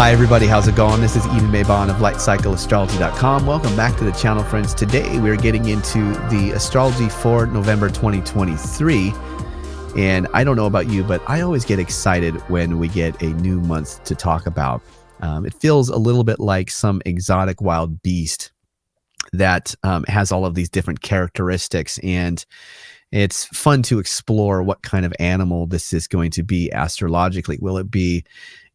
Hi everybody, how's it going? This is Eden Maybon of LightCycleAstrology.com. Welcome back to the channel, friends. Today we're getting into the astrology for November 2023. And I don't know about you, but I always get excited when we get a new month to talk about. It feels a little bit like some exotic wild beast that has all of these different characteristics, and it's fun to explore what kind of animal this is going to be astrologically. Will it be,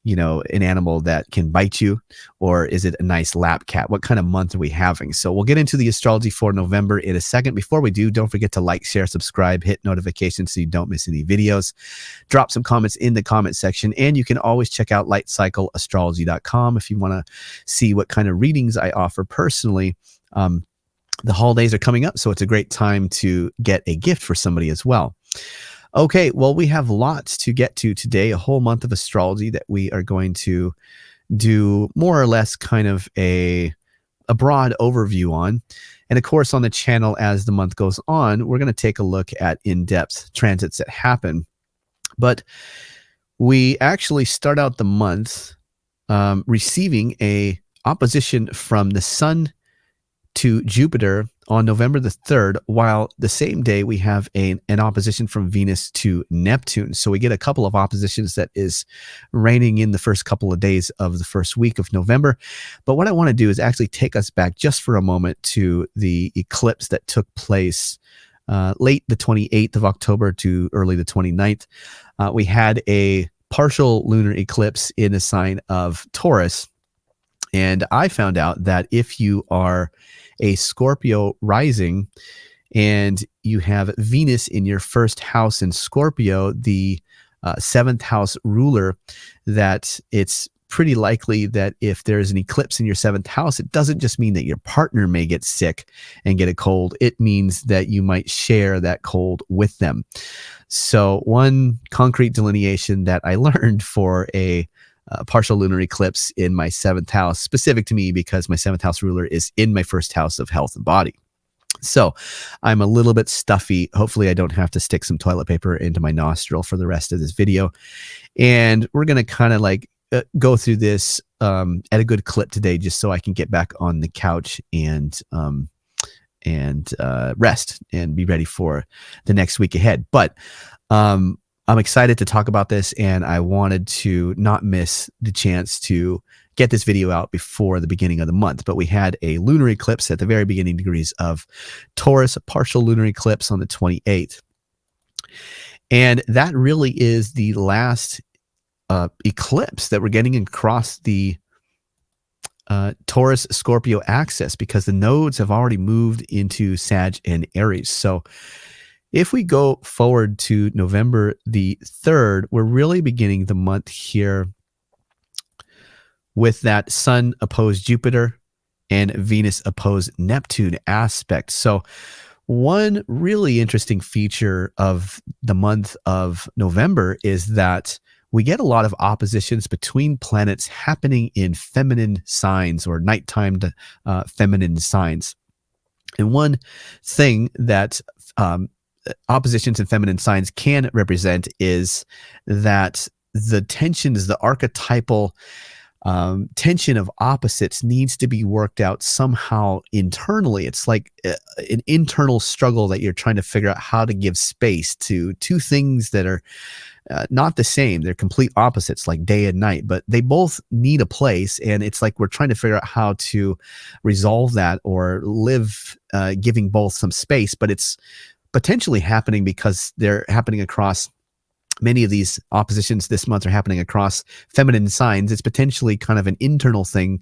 an animal that can bite you, or is it a nice lap cat? What kind of month are we having? So we'll get into the astrology for November in a second. Before we do, don't forget to like, share, subscribe, hit notifications so you don't miss any videos. Drop some comments in the comment section, and you can always check out lightcycleastrology.com if you want to see what kind of readings I offer personally. The holidays are coming up, so it's a great time to get a gift for somebody as well. Okay, well, we have lots to get to today, a whole month of astrology that we are going to do more or less kind of a broad overview on. And of course, on the channel, as the month goes on, we're going to take a look at in-depth transits that happen. But we actually start out the month receiving a opposition from the Sun to Jupiter on November the 3rd, while the same day we have an opposition from Venus to Neptune. So we get a couple of oppositions that is reigning in the first couple of days of the first week of November. But what I want to do is actually take us back just for a moment to the eclipse that took place late the 28th of October to early the 29th. We had a partial lunar eclipse in the sign of Taurus. And I found out that if you are a Scorpio rising and you have Venus in your first house in Scorpio, the seventh house ruler, that it's pretty likely that if there's an eclipse in your seventh house, it doesn't just mean that your partner may get sick and get a cold. It means that you might share that cold with them. So one concrete delineation that I learned for a partial lunar eclipse in my seventh house, specific to me because my seventh house ruler is in my first house of health and body. So I'm a little bit stuffy. Hopefully I don't have to stick some toilet paper into my nostril for the rest of this video. And we're going to kind of like go through this at a good clip today, just so I can get back on the couch and rest and be ready for the next week ahead. But I'm excited to talk about this, and I wanted to not miss the chance to get this video out before the beginning of the month. But we had a lunar eclipse at the very beginning degrees of Taurus, a partial lunar eclipse on the 28th. And that really is the last eclipse that we're getting across the Taurus-Scorpio axis, because the nodes have already moved into Sag and Aries. So if we go forward to November the 3rd, we're really beginning the month here with that Sun opposed Jupiter and Venus opposed Neptune aspect. So one really interesting feature of the month of November is that we get a lot of oppositions between planets happening in feminine signs, or nighttime feminine signs. And one thing that oppositions in feminine signs can represent is that the tensions, the archetypal tension of opposites, needs to be worked out somehow internally. It's like an internal struggle that you're trying to figure out how to give space to two things that are not the same. They're complete opposites, like day and night, but they both need a place. And it's like we're trying to figure out how to resolve that or live giving both some space. But it's potentially happening because they're happening across many of these oppositions this month are happening across feminine signs. It's potentially kind of an internal thing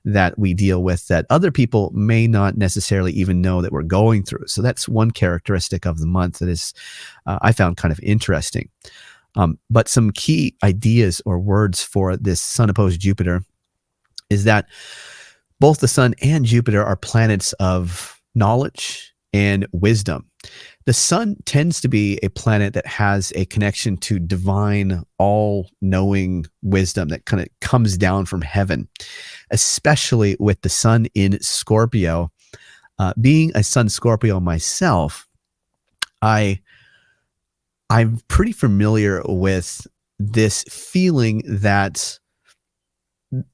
that we deal with that other people may not necessarily even know that we're going through. So that's one characteristic of the month that is, I found kind of interesting. But some key ideas or words for this Sun opposed Jupiter is that both the Sun and Jupiter are planets of knowledge and wisdom. The Sun tends to be a planet that has a connection to divine, all-knowing wisdom that kind of comes down from heaven, especially with the Sun in Scorpio. Being a Sun Scorpio myself, I'm pretty familiar with this feeling that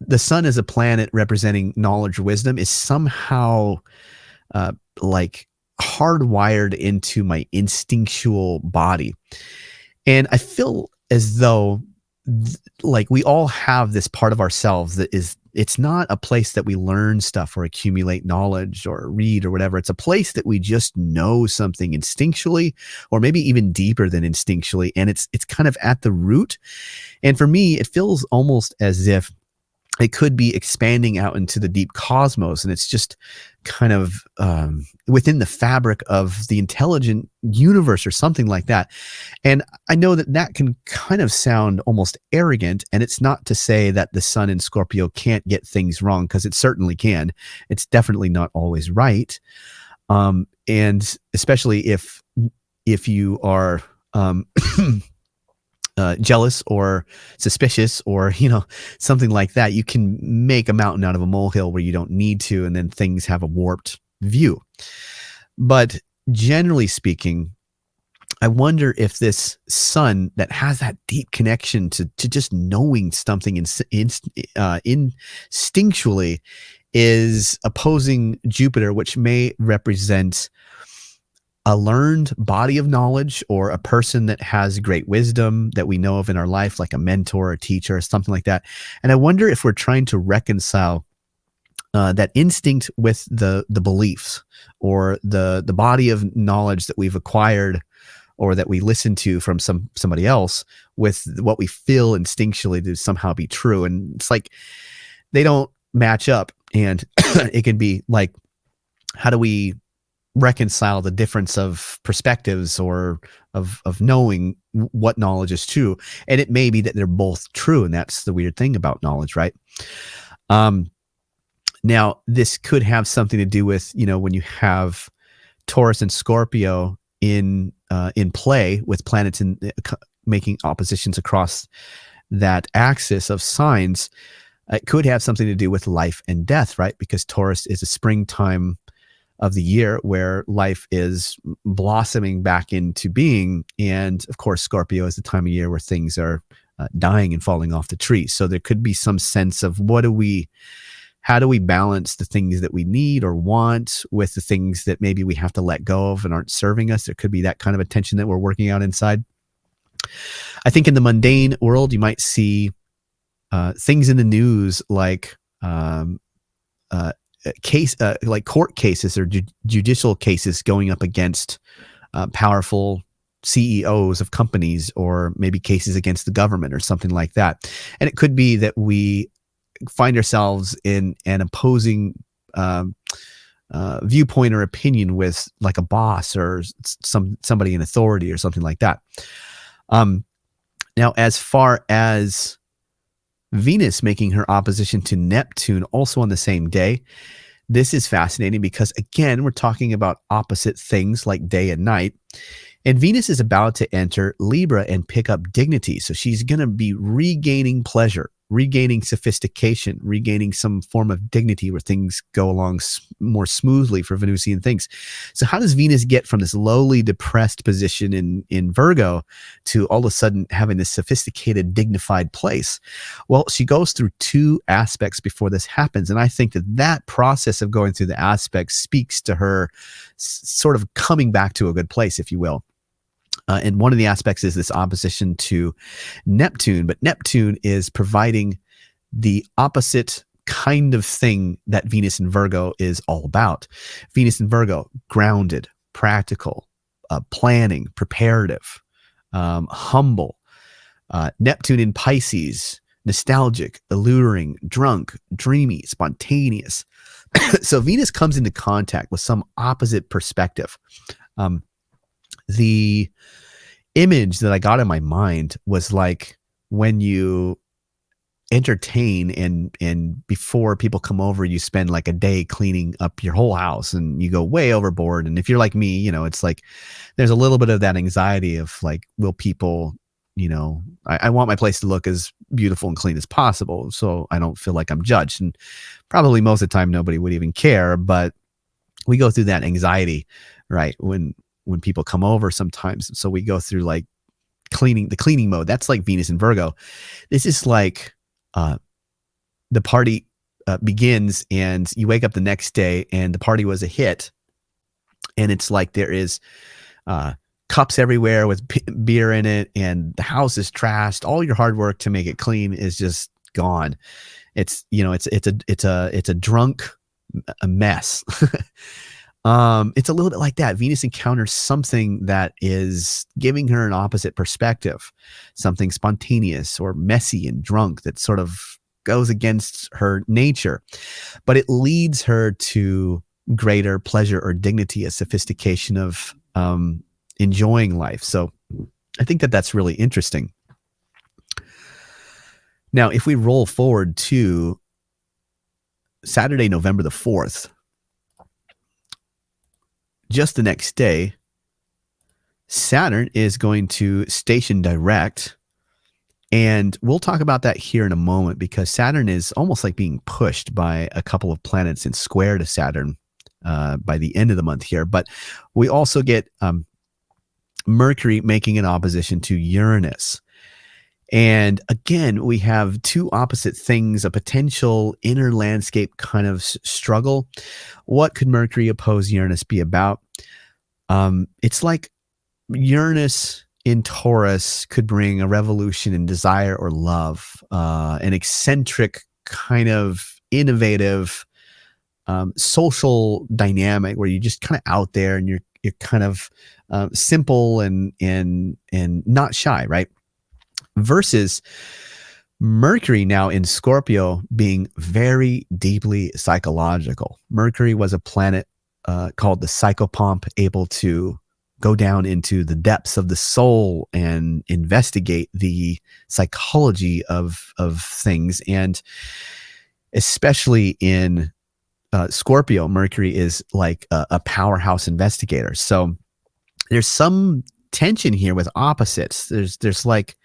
the sun as a planet representing knowledge, wisdom is somehow like hardwired into my instinctual body. And I feel as though like we all have this part of ourselves that is, it's not a place that we learn stuff or accumulate knowledge or read or whatever. It's a place that we just know something instinctually, or maybe even deeper than instinctually. And it's kind of at the root. And for me, it feels almost as if it could be expanding out into the deep cosmos, and it's just kind of within the fabric of the intelligent universe or something like that. And I know that that can kind of sound almost arrogant, and it's not to say that the sun in Scorpio can't get things wrong, because it certainly can. It's definitely not always right. And especially if you are jealous or suspicious or, something like that, you can make a mountain out of a molehill where you don't need to, and then things have a warped view. But generally speaking, I wonder if this sun that has that deep connection to just knowing something instinctually is opposing Jupiter, which may represent a learned body of knowledge, or a person that has great wisdom that we know of in our life, like a mentor, a teacher, or something like that. And I wonder if we're trying to reconcile that instinct with the beliefs, or the body of knowledge that we've acquired, or that we listen to from somebody else, with what we feel instinctually to somehow be true. And it's like they don't match up. And it can be like, how do we reconcile the difference of perspectives, or of knowing what knowledge is true? And it may be that they're both true, and that's the weird thing about knowledge, right? Now this could have something to do with, when you have Taurus and Scorpio in play, with planets making oppositions across that axis of signs. It could have something to do with life and death, right? Because Taurus is a springtime of the year where life is blossoming back into being. And of course, Scorpio is the time of year where things are dying and falling off the tree. So there could be some sense of how do we balance the things that we need or want with the things that maybe we have to let go of and aren't serving us? There could be that kind of a tension that we're working out inside. I think in the mundane world, you might see things in the news like like court cases or judicial cases going up against powerful CEOs of companies, or maybe cases against the government or something like that. And it could be that we find ourselves in an opposing viewpoint or opinion with like a boss or somebody in authority or something like that. Now, as far as Venus making her opposition to Neptune also on the same day, this is fascinating because, again, we're talking about opposite things like day and night. And Venus is about to enter Libra and pick up dignity. So she's going to be regaining pleasure, regaining sophistication, regaining some form of dignity where things go along more smoothly for Venusian things. So how does Venus get from this lowly, depressed position in Virgo to all of a sudden having this sophisticated, dignified place? Well, she goes through two aspects before this happens. And I think that process of going through the aspects speaks to her sort of coming back to a good place, if you will. And one of the aspects is this opposition to Neptune, but Neptune is providing the opposite kind of thing that Venus in Virgo is all about. Venus in Virgo, grounded, practical, planning, preparative, humble. Neptune in Pisces, nostalgic, alluring, drunk, dreamy, spontaneous. So Venus comes into contact with some opposite perspective. The image that I got in my mind was like when you entertain and before people come over, you spend like a day cleaning up your whole house and you go way overboard. And if you're like me, it's like there's a little bit of that anxiety of like, will people, I want my place to look as beautiful and clean as possible, so I don't feel like I'm judged. And probably most of the time nobody would even care, but we go through that anxiety, right? When people come over sometimes. So we go through like the cleaning mode. That's like Venus in Virgo. This is like the party begins, and you wake up the next day and the party was a hit. And it's like there is cups everywhere with beer in it, and the house is trashed. All your hard work to make it clean is just gone. It's, you know, it's a drunk a mess. It's a little bit like that. Venus encounters something that is giving her an opposite perspective, something spontaneous or messy and drunk that sort of goes against her nature, but it leads her to greater pleasure or dignity, a sophistication of enjoying life. So I think that that's really interesting. Now, if we roll forward to Saturday, November the 4th, just the next day, Saturn is going to station direct. And we'll talk about that here in a moment, because Saturn is almost like being pushed by a couple of planets in square to Saturn by the end of the month here. But we also get Mercury making an opposition to Uranus. And again, we have two opposite things, a potential inner landscape kind of struggle. What could Mercury oppose Uranus be about? It's like Uranus in Taurus could bring a revolution in desire or love, an eccentric kind of innovative social dynamic where you're just kind of out there and you're kind of simple and not shy, right? Versus Mercury now in Scorpio being very deeply psychological. Mercury was a planet called the psychopomp, able to go down into the depths of the soul and investigate the psychology of things. And especially in Scorpio, Mercury is like a powerhouse investigator. So there's some tension here with opposites. There's like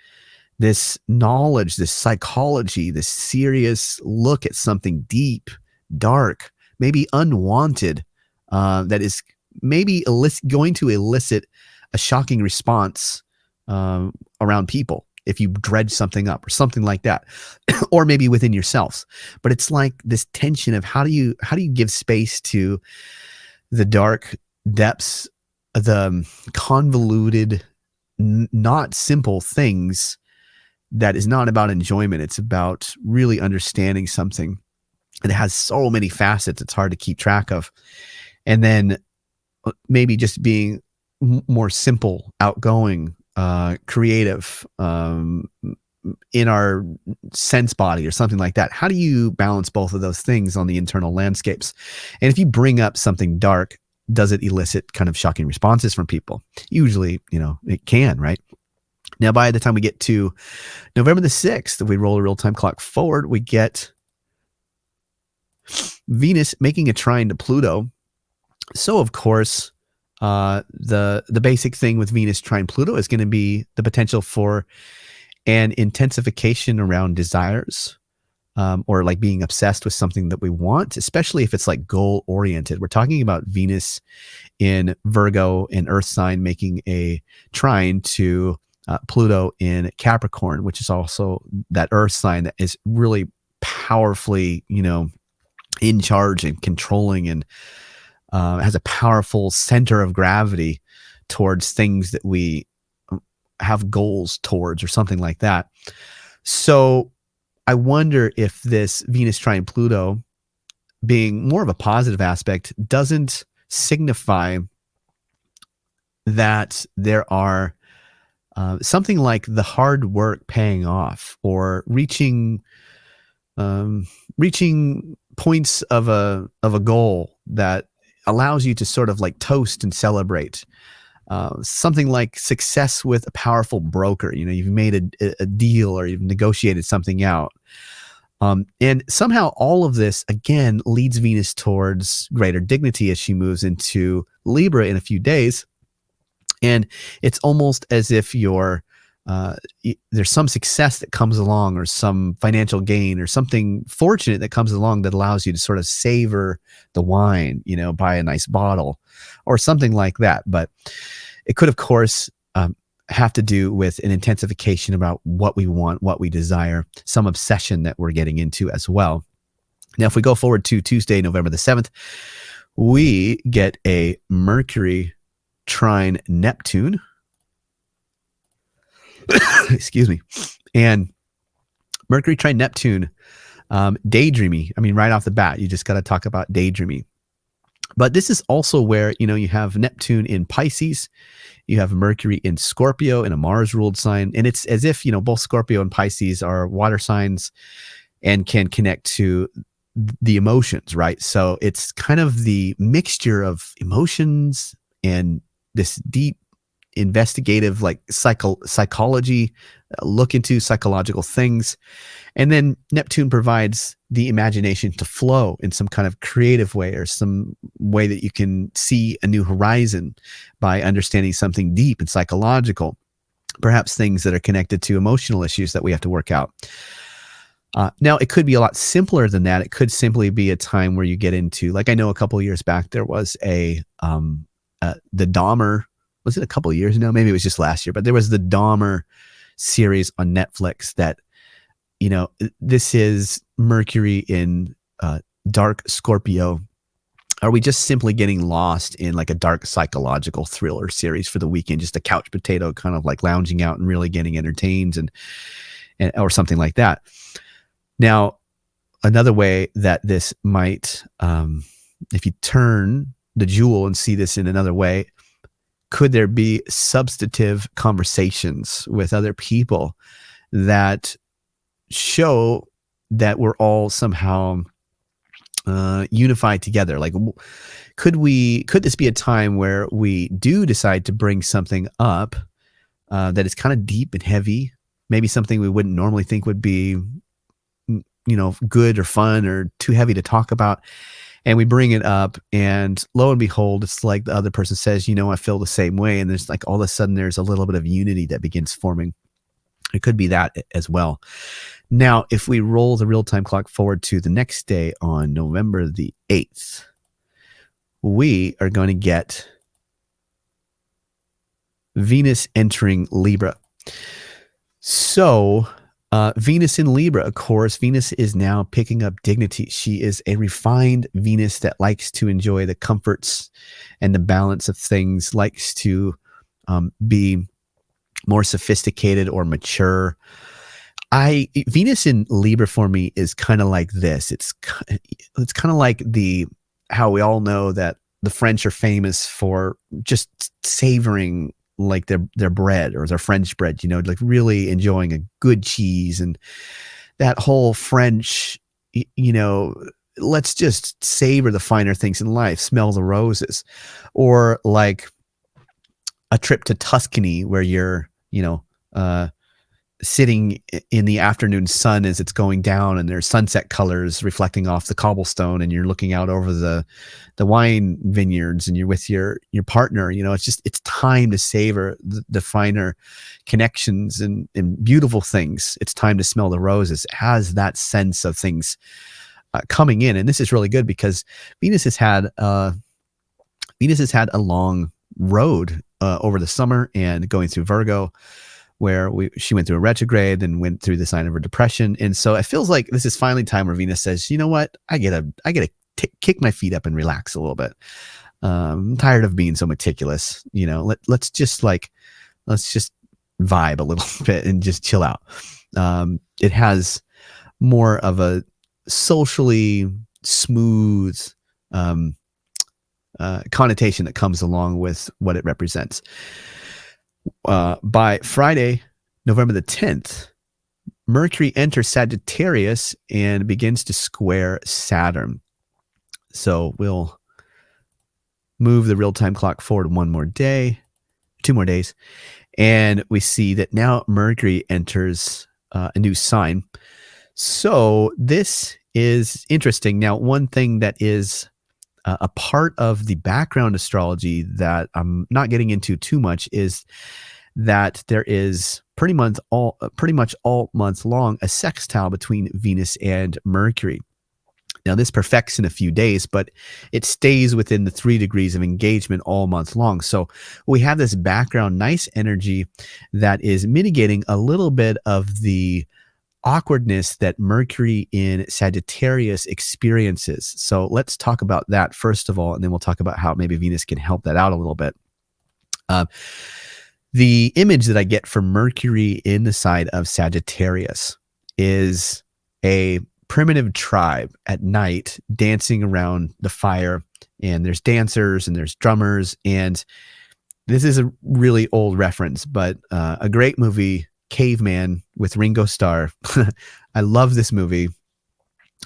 this knowledge, this psychology, this serious look at something deep, dark, maybe unwanted, that is maybe going to elicit a shocking response around people if you dredge something up or something like that, or maybe within yourselves. But it's like this tension of how do you give space to the dark depths, the convoluted, not simple things that is not about enjoyment. It's about really understanding something. And it has so many facets, it's hard to keep track of. And then maybe just being more simple, outgoing, creative, in our sense body or something like that. How do you balance both of those things on the internal landscapes? And if you bring up something dark, does it elicit kind of shocking responses from people? Usually, it can, right? Now, by the time we get to November the 6th, we roll a real-time clock forward, we get Venus making a trine to Pluto. So, of course, the basic thing with Venus trine Pluto is going to be the potential for an intensification around desires, or like being obsessed with something that we want, especially if it's like goal-oriented. We're talking about Venus in Virgo, an Earth sign, making a trine to Pluto in Capricorn, which is also that Earth sign that is really powerfully, in charge and controlling, and has a powerful center of gravity towards things that we have goals towards or something like that. So I wonder if this Venus trine Pluto being more of a positive aspect doesn't signify that there are something like the hard work paying off, or reaching points of a goal that allows you to sort of like toast and celebrate. Something like success with a powerful broker. You've made a deal, or you've negotiated something out. And somehow all of this, again, leads Venus towards greater dignity as she moves into Libra in a few days. And it's almost as if there's some success that comes along, or some financial gain, or something fortunate that comes along that allows you to sort of savor the wine, buy a nice bottle or something like that. But it could, of course, have to do with an intensification about what we want, what we desire, some obsession that we're getting into as well. Now, if we go forward to Tuesday, November the 7th, we get a Mercury trine Neptune. Excuse me. And Mercury trine Neptune, daydreamy. I mean, right off the bat, you just got to talk about daydreamy. But this is also where, you have Neptune in Pisces, you have Mercury in Scorpio in a Mars-ruled sign. And it's as if, both Scorpio and Pisces are water signs and can connect to the emotions, right? So it's kind of the mixture of emotions and this deep investigative, like psychology, look into psychological things. And then Neptune provides the imagination to flow in some kind of creative way, or some way that you can see a new horizon by understanding something deep and psychological, perhaps things that are connected to emotional issues that we have to work out. Now, it could be a lot simpler than that. It could simply be a time where you get into, like, I know a couple of years back, there was the Dahmer, was it a couple of years ago? Maybe it was just last year, but there was the Dahmer series on Netflix that, this is Mercury in dark Scorpio. Are we just simply getting lost in like a dark psychological thriller series for the weekend, just a couch potato, kind of like lounging out and really getting entertained and or something like that? Now, another way that this might, if you turn the jewel and see this in another way, could there be substantive conversations with other people that show that we're all somehow unified together? Like, could this be a time where we do decide to bring something up that is kind of deep and heavy, maybe something we wouldn't normally think would be good or fun or too heavy to talk about, and we bring it up, and lo and behold, it's like the other person says, I feel the same way, and there's like all of a sudden there's a little bit of unity that begins forming. It could be that as well. Now, if we roll the real-time clock forward to the next day on November the 8th, we are going to get Venus entering Libra. So Venus in Libra, of course, Venus is now picking up dignity. She is a refined Venus that likes to enjoy the comforts and the balance of things, likes to be more sophisticated or mature. Venus in Libra for me is kind of like this. It's kind of like how we all know that the French are famous for just savoring like their bread or their French bread, like really enjoying a good cheese, and that whole French, let's just savor the finer things in life, smell the roses, or like a trip to Tuscany where you're, sitting in the afternoon sun as it's going down, and there's sunset colors reflecting off the cobblestone, and you're looking out over the wine vineyards, and you're with your partner. It's time to savor the finer connections and beautiful things. It's time to smell the roses. It has that sense of things coming in, and this is really good because Venus has had a long road over the summer and going through Virgo, where she went through a retrograde and went through the sign of her depression. And so it feels like this is finally time where Venus says, you know what, I get to kick my feet up and relax a little bit. I'm tired of being so meticulous. Let's just vibe a little bit and just chill out. It has more of a socially smooth connotation that comes along with what it represents. By Friday, November the 10th, Mercury enters Sagittarius and begins to square Saturn. So we'll move the real-time clock forward 2 more days, and we see that now Mercury enters a new sign. So this is interesting. Now, one thing that is a part of the background astrology that I'm not getting into too much is that there is pretty much all month long a sextile between Venus and Mercury. Now, this perfects in a few days, but it stays within the 3 degrees of engagement all month long. So we have this background, nice energy that is mitigating a little bit of the awkwardness that Mercury in Sagittarius experiences. So let's talk about that first of all, and then we'll talk about how maybe Venus can help that out a little bit. The image that I get from Mercury in the side of Sagittarius is a primitive tribe at night dancing around the fire, and there's dancers and there's drummers. And this is a really old reference, but a great movie, Caveman with Ringo Starr. I love this movie.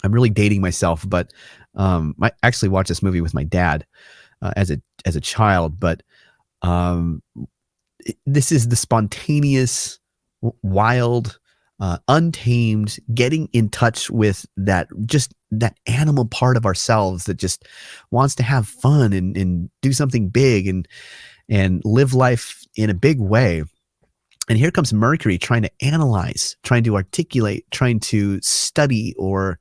I'm really dating myself, but I actually watched this movie with my dad as a child. But this is the spontaneous, wild, untamed, getting in touch with that animal part of ourselves that just wants to have fun and do something big and live life in a big way. And here comes Mercury trying to analyze, trying to articulate, trying to study or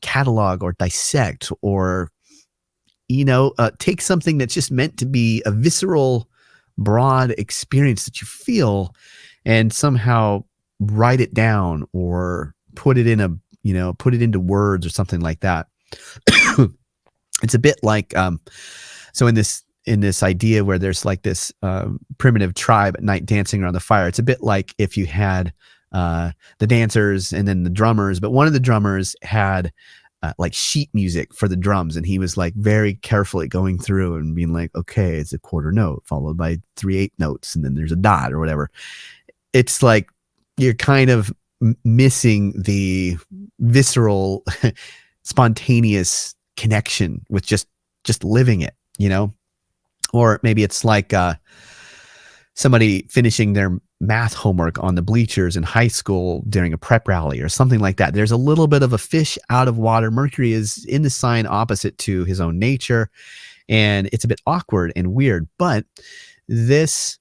catalog or dissect or, take something that's just meant to be a visceral, broad experience that you feel and somehow write it down or put it into words or something like that. It's a bit like, so in this idea where there's like this primitive tribe at night dancing around the fire, it's a bit like if you had the dancers and then the drummers, but one of the drummers had like sheet music for the drums, and he was like very carefully going through and being like, okay, it's a quarter note followed by 3/8 notes, and then there's a dot or whatever. It's like you're kind of missing the visceral, spontaneous connection with just living it, Or maybe it's like somebody finishing their math homework on the bleachers in high school during a prep rally or something like that. There's a little bit of a fish out of water. Mercury is in the sign opposite to his own nature, and it's a bit awkward and weird. But this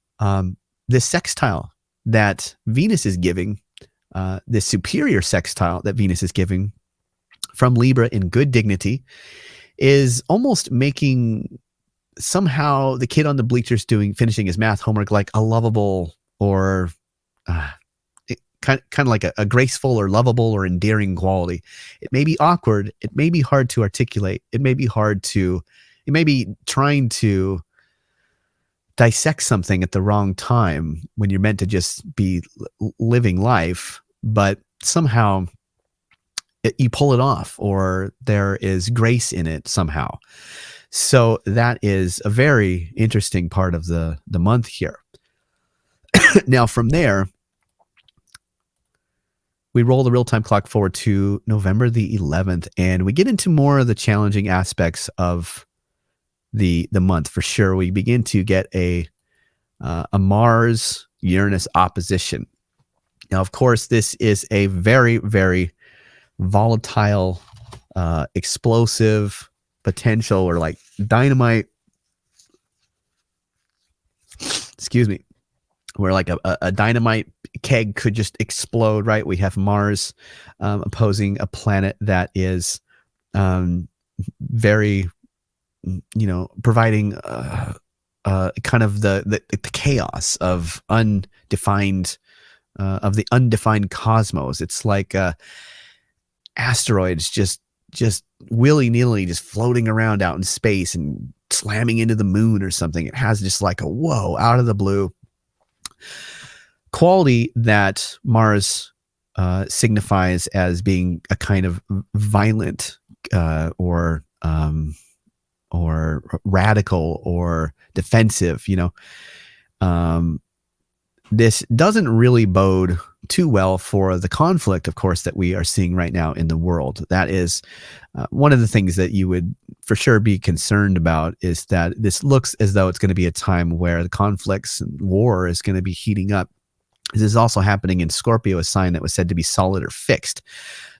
sextile that Venus is giving, this superior sextile that Venus is giving from Libra in good dignity, is almost making somehow the kid on the bleachers finishing his math homework like a lovable or kind of like a graceful or lovable or endearing quality. It may be awkward. It may be hard to articulate. It may be trying to dissect something at the wrong time when you're meant to just be living life, but somehow you pull it off, or there is grace in it somehow. So that is a very interesting part of the month here. Now, from there, we roll the real-time clock forward to November the 11th, and we get into more of the challenging aspects of the month for sure. We begin to get a Mars-Uranus opposition. Now, of course, this is a very, very volatile, explosive potential, or like dynamite, where like a dynamite keg could just explode, right? We have Mars opposing a planet that is very, providing kind of the chaos of the undefined cosmos. It's like asteroids just willy-nilly just floating around out in space and slamming into the moon or something. It has just like a whoa, out of the blue quality that Mars signifies as being a kind of violent or radical or defensive. This doesn't really bode too well for the conflict, of course, that we are seeing right now in the world. That is one of the things that you would for sure be concerned about, is that this looks as though it's going to be a time where the conflicts and war is going to be heating up. This is also happening in Scorpio, a sign that was said to be solid or fixed.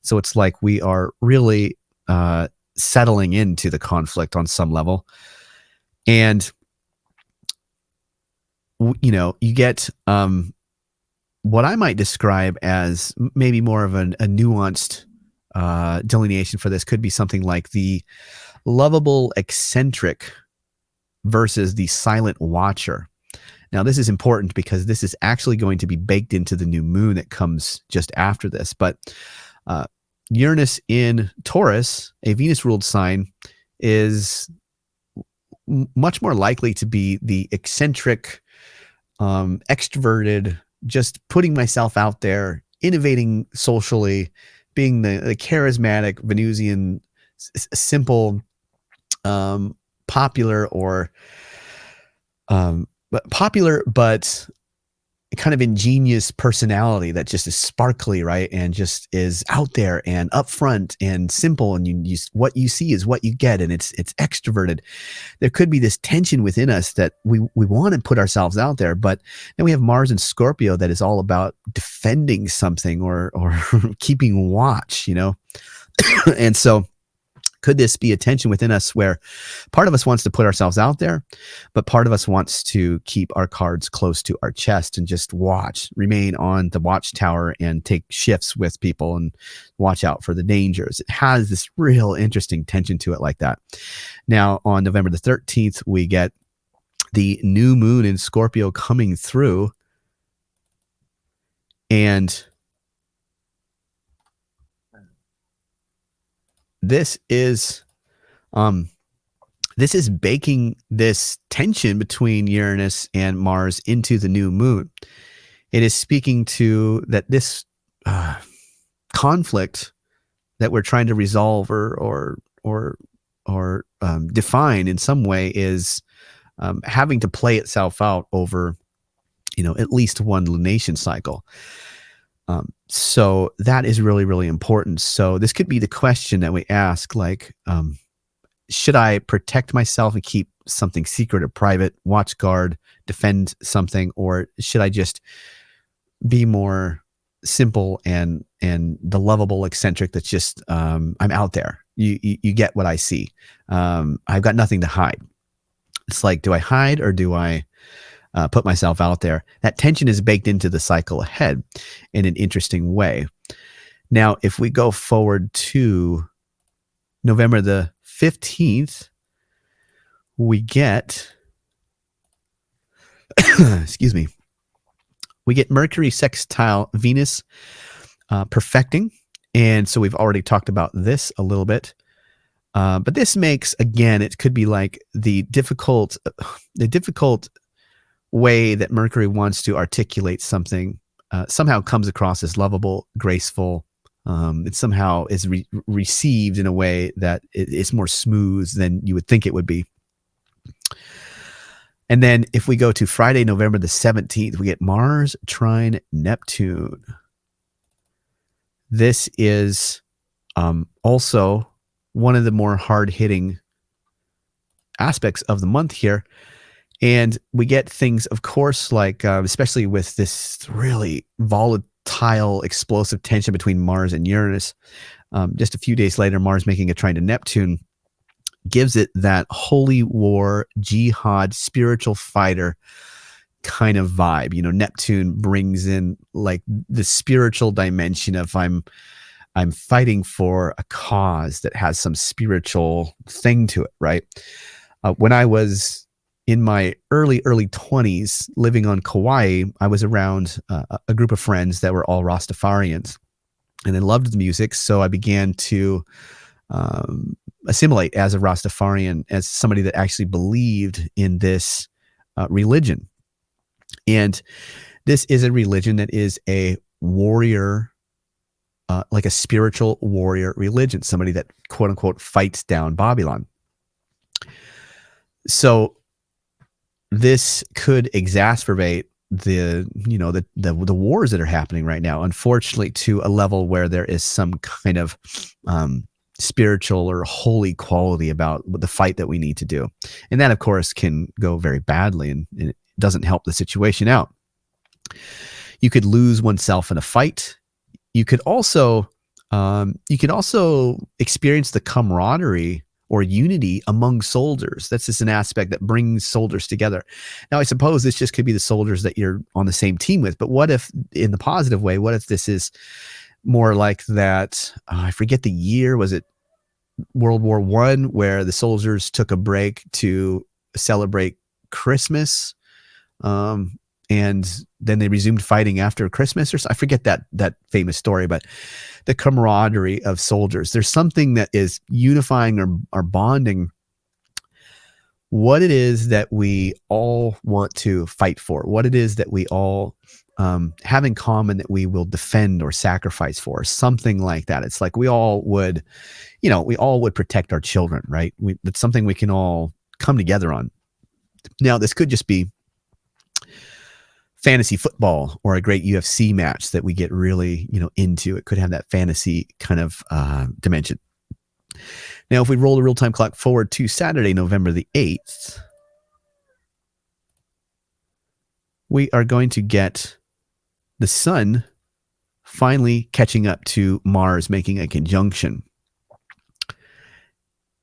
So it's like we are really settling into the conflict on some level. And you get what I might describe as maybe more of a nuanced delineation for this could be something like the lovable eccentric versus the silent watcher. Now, this is important because this is actually going to be baked into the new moon that comes just after this. But Uranus in Taurus, a Venus-ruled sign, is much more likely to be the eccentric, extroverted, just putting myself out there, innovating socially, being the charismatic Venusian, simple, popular, or popular but kind of ingenious personality that just is sparkly, right? And just is out there and upfront and simple, and you what you see is what you get, and it's extroverted. There could be this tension within us that we want to put ourselves out there, but then we have Mars in Scorpio that is all about defending something or keeping watch, and so could this be a tension within us where part of us wants to put ourselves out there, but part of us wants to keep our cards close to our chest and just remain on the watchtower and take shifts with people and watch out for the dangers? It has this real interesting tension to it like that. Now, on November the 13th, we get the new moon in Scorpio coming through, and this is baking this tension between Uranus and Mars into the new moon. It is speaking to that this conflict that we're trying to resolve or define in some way is having to play itself out over, at least one lunation cycle. So that is really, really important. So this could be the question that we ask, like, should I protect myself and keep something secret or private, watch guard, defend something, or should I just be more simple and the lovable eccentric that's just, I'm out there. You get what I see. I've got nothing to hide. It's like, do I hide or do I put myself out there? That tension is baked into the cycle ahead in an interesting way. Now, if we go forward to November the 15th, we get, excuse me, we get Mercury sextile Venus perfecting. And so we've already talked about this a little bit. But this makes, again, it could be like the difficult way that Mercury wants to articulate something somehow comes across as lovable, graceful. It somehow is received in a way that it's more smooth than you would think it would be. And then if we go to Friday, November the 17th, we get Mars trine Neptune. This is also one of the more hard-hitting aspects of the month here. And we get things, of course, like especially with this really volatile, explosive tension between Mars and Uranus. Just a few days later, Mars making a trine to Neptune gives it that holy war, jihad, spiritual fighter kind of vibe. Neptune brings in like the spiritual dimension of I'm fighting for a cause that has some spiritual thing to it, right? When I was in my early 20s living on Kauai, I was around a group of friends that were all Rastafarians, and they loved the music. So I began to assimilate as a Rastafarian, as somebody that actually believed in this religion. And this is a religion that is a warrior, like a spiritual warrior religion, somebody that quote unquote fights down Babylon. So this could exacerbate the wars that are happening right now, unfortunately, to a level where there is some kind of spiritual or holy quality about the fight that we need to do. And that, of course, can go very badly, and it doesn't help the situation out. You could lose oneself in a fight. You could also experience the camaraderie or unity among soldiers. That's just an aspect that brings soldiers together. Now, I suppose this just could be the soldiers that you're on the same team with, but what if, in the positive way, what if this is more like that. I forget the year. Was it World War I, where the soldiers took a break to celebrate Christmas, and then they resumed fighting after Christmas, or I forget that famous story. But the camaraderie of soldiers, there's something that is unifying or bonding. What it is that we all want to fight for, what it is that we all have in common that we will defend or sacrifice for, something like that. It's like we all would protect our children, right? That's something we can all come together on. Now, this could just be fantasy football or a great UFC match that we get really, into. It could have that fantasy kind of dimension. Now, if we roll the real-time clock forward to Saturday, November the 8th, we are going to get the sun finally catching up to Mars, making a conjunction.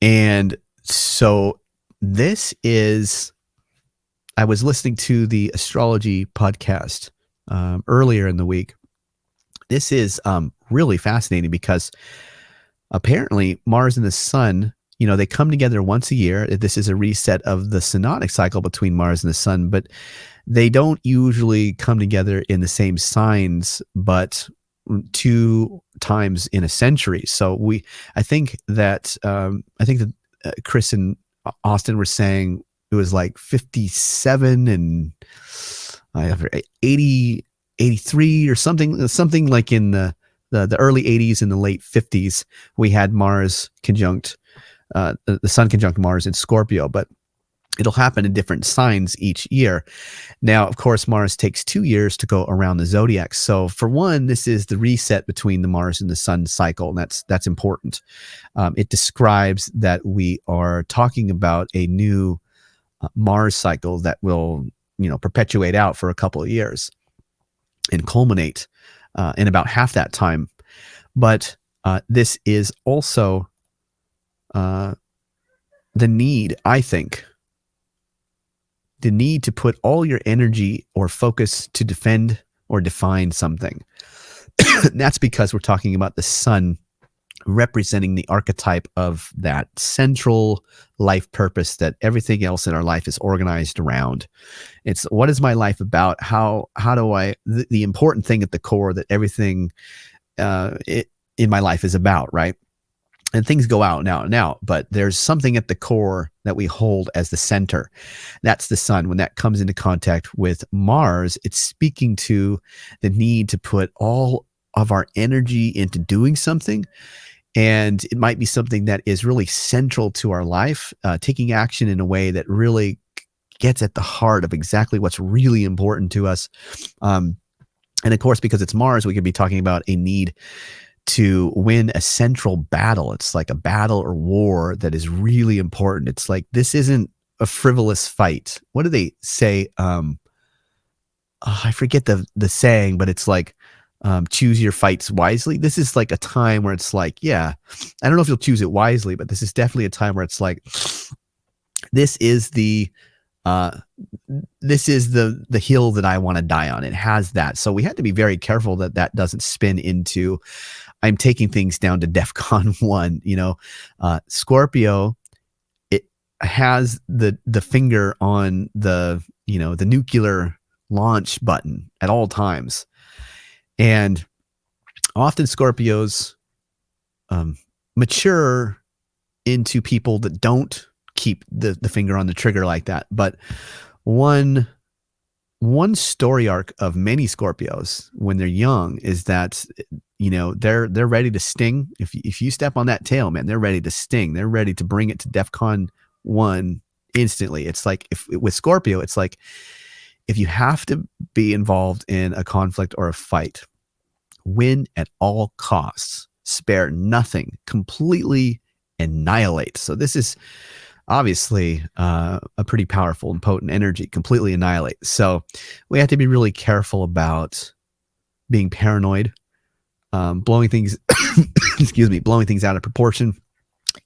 And so this is, I was listening to the Astrology podcast earlier in the week. This is really fascinating because apparently Mars and the sun, they come together once a year. This is a reset of the synodic cycle between Mars and the sun, but they don't usually come together in the same signs, but 2 times in a century. So I think that Chris and Austin were saying it was like 57 and 80, 83 or something like in the early 80s and the late 50s, we had Mars conjunct, the sun conjunct Mars in Scorpio, but it'll happen in different signs each year. Now, of course, Mars takes 2 years to go around the zodiac. So for one, this is the reset between the Mars and the sun cycle. And that's important. It describes that we are talking about a new Mars cycle that will, perpetuate out for a couple of years and culminate in about half that time. But this is also the need, I think, the need to put all your energy or focus to defend or define something. That's because we're talking about the sun representing the archetype of that central life purpose that everything else in our life is organized around. It's what is my life about? How do I, the important thing at the core that everything in my life is about, right? And things go out now, but there's something at the core that we hold as the center. That's the sun. When that comes into contact with Mars, it's speaking to the need to put all of our energy into doing something. And it might be something that is really central to our life, taking action in a way that really gets at the heart of exactly what's really important to us. And of course, because it's Mars, we could be talking about a need to win a central battle. It's like a battle or war that is really important. It's like, this isn't a frivolous fight. What do they say? I forget the saying, but it's like, choose your fights wisely. This is like a time where it's like, yeah, I don't know if you'll choose it wisely, but this is definitely a time where it's like, this is the hill that I want to die on. It has that. So we have to be very careful that doesn't spin into, I'm taking things down to DEFCON 1. Scorpio, it has the finger on the nuclear launch button at all times. And often Scorpios mature into people that don't keep the finger on the trigger like that. But one story arc of many Scorpios when they're young is that they're ready to sting. If you step on that tail, man, they're ready to sting. They're ready to bring it to DEFCON 1 instantly. It's like with Scorpio, it's like if you have to be involved in a conflict or a fight, win at all costs, spare nothing, completely annihilate. So this is obviously a pretty powerful and potent energy, completely annihilate. So we have to be really careful about being paranoid, blowing things, blowing things out of proportion,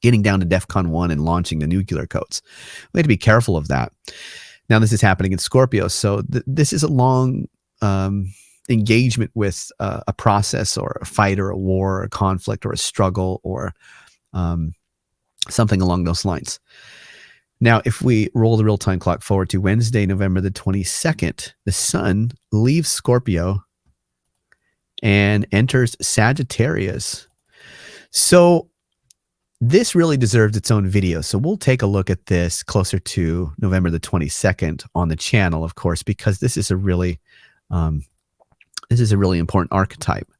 getting down to DEFCON 1 and launching the nuclear codes. We have to be careful of that. Now, this is happening in Scorpio. So this is a long engagement with a process or a fight or a war or a conflict or a struggle or something along those lines. Now, if we roll the real-time clock forward to Wednesday, November the 22nd, the sun leaves Scorpio and enters Sagittarius. So this really deserves its own video. So we'll take a look at this closer to November the 22nd on the channel, of course, because this is a really important archetype.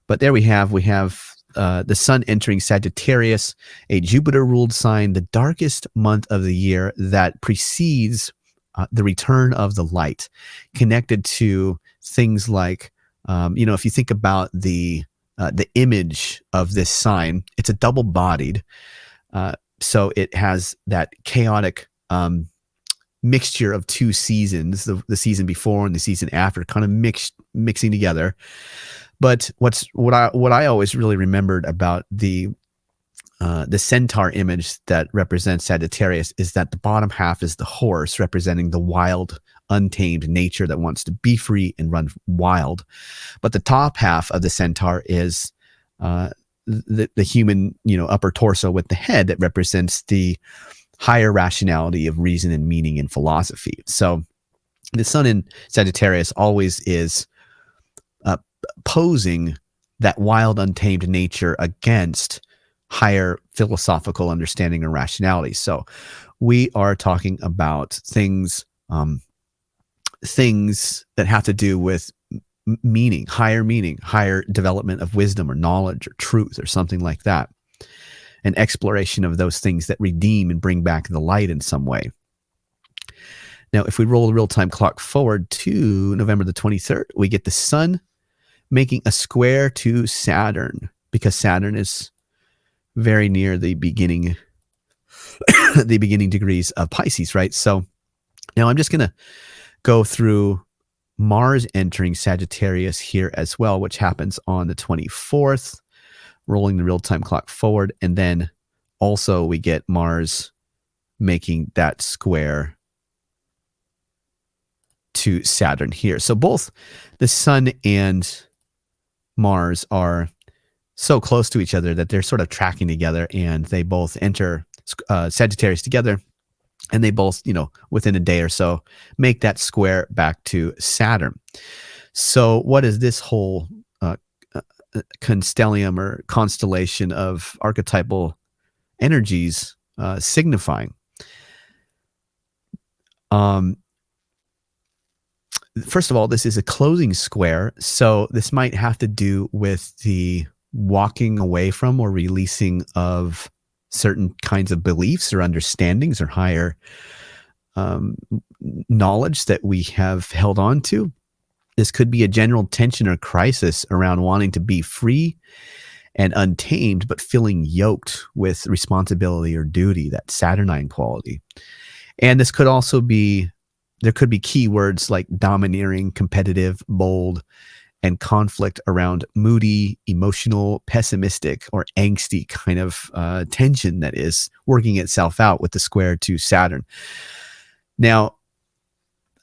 But there we have the sun entering Sagittarius, a Jupiter-ruled sign, the darkest month of the year that precedes the return of the light, connected to things like, if you think about the image of this sign, it's a double-bodied, so it has that chaotic mixture of two seasons, the season before and the season after, kind of mixing together. But what I always really remembered about the centaur image that represents Sagittarius is that the bottom half is the horse, representing the wild, untamed nature that wants to be free and run wild. But the top half of the centaur is the human, upper torso with the head that represents the higher rationality of reason and meaning and philosophy. So the sun in Sagittarius always is posing that wild, untamed nature against higher philosophical understanding or rationality. So we are talking about things that have to do with meaning, higher development of wisdom or knowledge or truth or something like that. An exploration of those things that redeem and bring back the light in some way. Now, if we roll the real-time clock forward to November the 23rd, we get the sun making a square to Saturn, because Saturn is very near the beginning degrees of Pisces, right? So now I'm just going to go through Mars entering Sagittarius here as well, which happens on the 24th, rolling the real-time clock forward. And then also we get Mars making that square to Saturn here. So both the sun and Mars are so close to each other that they're sort of tracking together, and they both enter Sagittarius together, and they both, within a day or so, make that square back to Saturn. So what is this whole constellium or constellation of archetypal energies signifying? First of all, this is a closing square, so this might have to do with the walking away from or releasing of certain kinds of beliefs or understandings or higher knowledge that we have held on to. This could be a general tension or crisis around wanting to be free and untamed, but feeling yoked with responsibility or duty, that Saturnine quality. And this could also be, there could be keywords like domineering, competitive, bold, and conflict around moody, emotional, pessimistic, or angsty kind of tension that is working itself out with the square to Saturn. Now,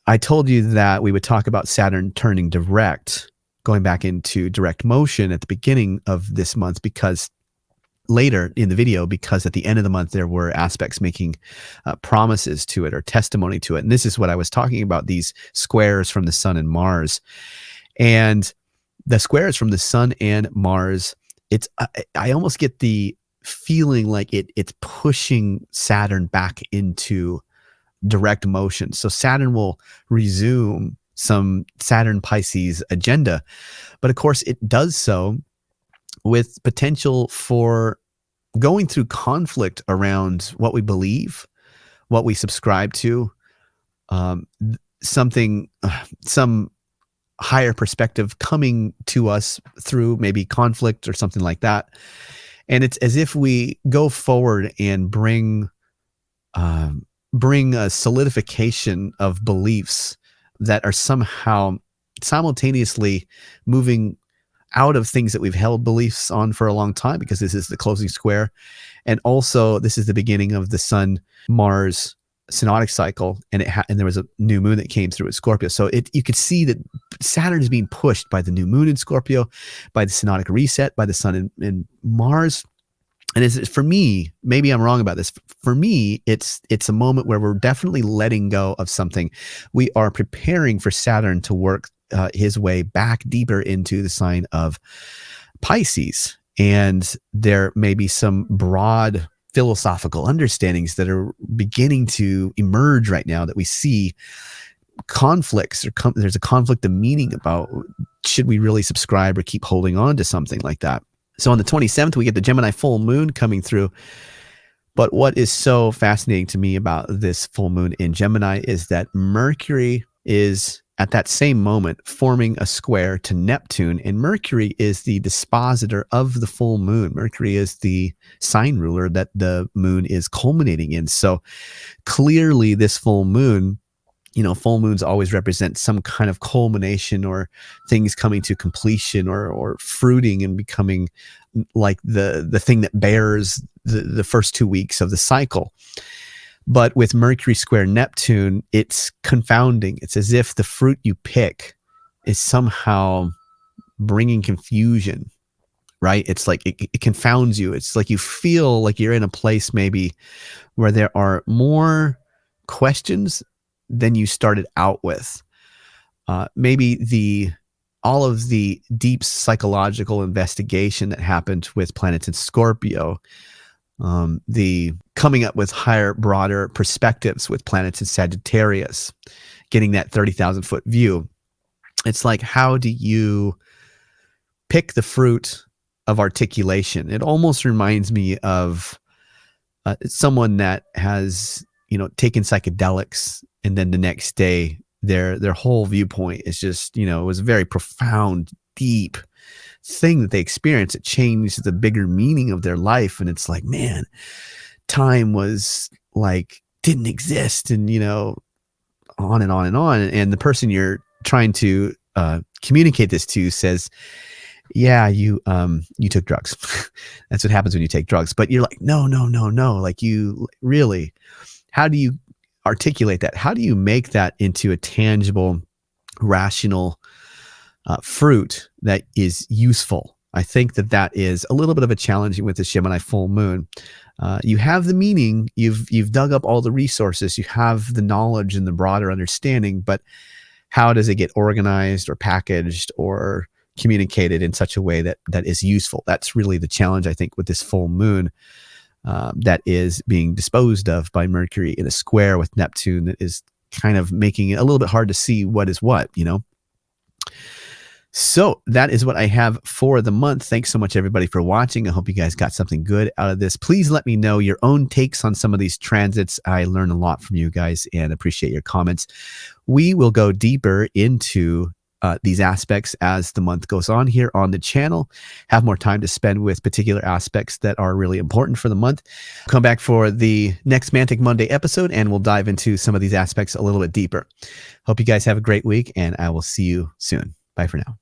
I told you that we would talk about Saturn turning direct, going back into direct motion at the beginning of this month, because later in the video, because at the end of the month, there were aspects making promises to it or testimony to it. And this is what I was talking about, these squares from the sun and Mars. And the squares from the sun and Mars, I almost get the feeling like it's pushing Saturn back into direct motion. So Saturn will resume some Saturn Pisces agenda. But of course, it does so with potential for going through conflict around what we believe, what we subscribe to, some higher perspective coming to us through maybe conflict or something like that. And it's as if we go forward and bring a solidification of beliefs that are somehow simultaneously moving out of things that we've held beliefs on for a long time, because this is the closing square. And also this is the beginning of the Sun Mars synodic cycle, and and there was a new moon that came through at Scorpio. So you could see that Saturn is being pushed by the new moon in Scorpio, by the synodic reset, by the sun and Mars. And for me, maybe I'm wrong about this. For me, it's a moment where we're definitely letting go of something. We are preparing for Saturn to work his way back deeper into the sign of Pisces. And there may be some broad philosophical understandings that are beginning to emerge right now that we see conflicts, or there's a conflict of meaning about, should we really subscribe or keep holding on to something like that? So on the 27th, we get the Gemini full moon coming through. But what is so fascinating to me about this full moon in Gemini is that Mercury is at that same moment forming a square to Neptune, and Mercury is the dispositor of the full moon. Mercury is the sign ruler that the moon is culminating in. So clearly this full moon, full moons always represent some kind of culmination, or things coming to completion, or fruiting and becoming like the thing that bears the first 2 weeks of the cycle. But with Mercury square Neptune, it's confounding. It's as if the fruit you pick is somehow bringing confusion, right? It's like it confounds you. It's like you feel like you're in a place maybe where there are more questions than you started out with. Maybe all of the deep psychological investigation that happened with planets in Scorpio, the coming up with higher, broader perspectives with planets in Sagittarius, getting that 30,000 foot view. It's like, how do you pick the fruit of articulation? It almost reminds me of someone that has, taken psychedelics, and then the next day their whole viewpoint is just, it was a very profound, deep thing that they experienced. It changed the bigger meaning of their life. And it's like, man, time was like, didn't exist. And, on and on and on. And the person you're trying to communicate this to says, yeah, you took drugs. That's what happens when you take drugs. But you're like, no. Like, you really, how do you articulate that? How do you make that into a tangible, rational fruit that is useful? I think that is a little bit of a challenge with the Gemini full moon. You have the meaning, you've dug up all the resources, you have the knowledge and the broader understanding, but how does it get organized or packaged or communicated in such a way that is useful? That's really the challenge, I think, with this full moon that is being disposed of by Mercury in a square with Neptune, that is kind of making it a little bit hard to see what is what, So that is what I have for the month. Thanks so much, everybody, for watching. I hope you guys got something good out of this. Please let me know your own takes on some of these transits. I learn a lot from you guys and appreciate your comments. We will go deeper into these aspects as the month goes on here on the channel, have more time to spend with particular aspects that are really important for the month. Come back for the next Mantic Monday episode, and we'll dive into some of these aspects a little bit deeper. Hope you guys have a great week, and I will see you soon. Bye for now.